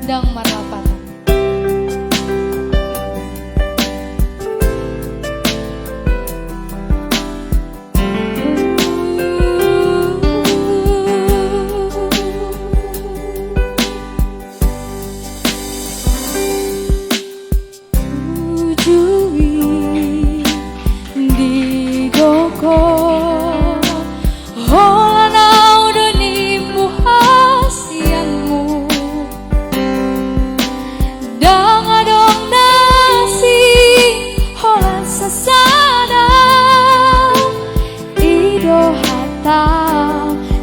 Dang Marlapatan.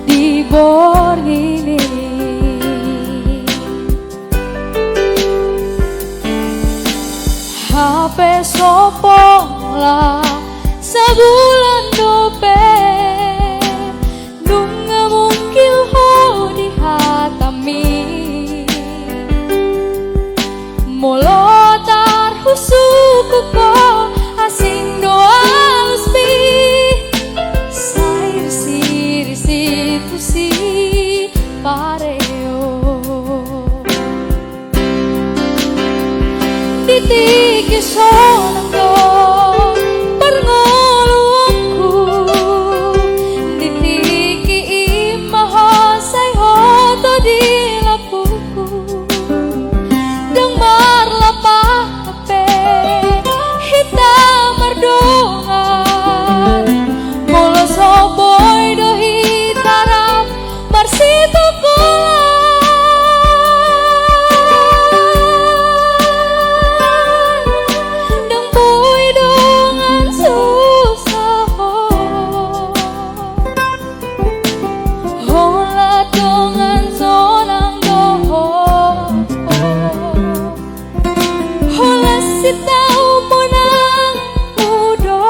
Di bornini HP sopo lah sebulan dope nunga mungkil ho di hatami molotar husuku ko asing doa luspi sair situ si pareo titik sonang do perngolongku ditiki imaho say hoto di lapuku dang marlapah ape hitam mardongan molo soboy dohi tarap marsito kola dang boy dongan susah hola dongan sonang doho hola sitau monang mudo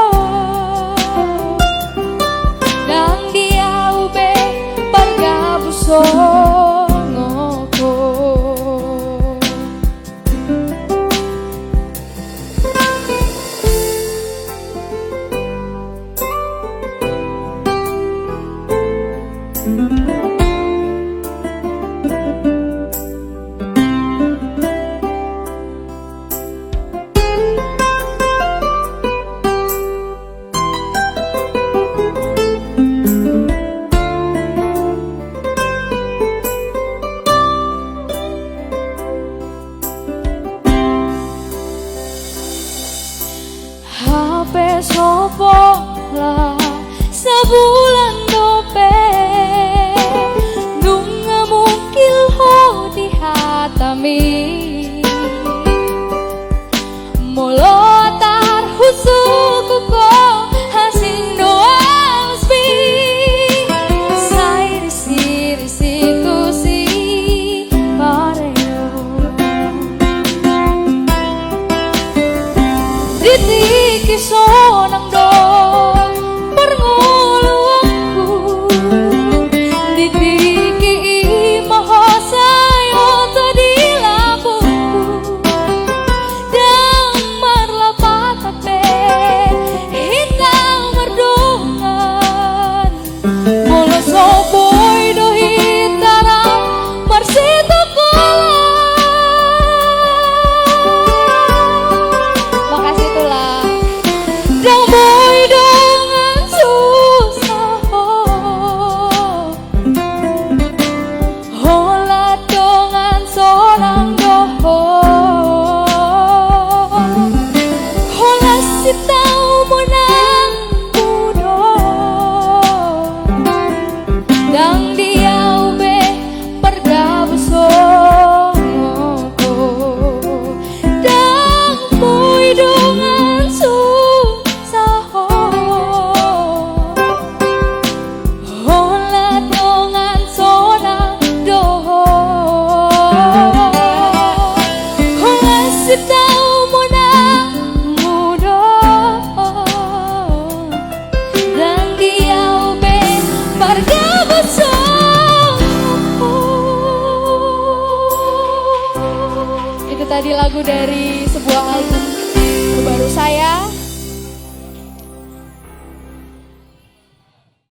nang dia ube pargabusongoko HP sopo lah sebulan dope nunga mungkil ho di hatami molotar husuku ko hasing doa uspi sair situ si pareo ditiki sonang do perngolongku ditiki imaho sayo tadi labuku dang marlapat ape hitam mardongan molo soboy dohi tarap marsito kola. Makasih tulah dang boy dongan susah hola dongan sonang doho hola sitau monang mudo dang dia ube pargabusongoko dang boy dongan susah hola dongan sonang doho hola sitau monang mudo dang dia ube pargabusongoko. Itu tadi lagu dari sebuah album baru saya.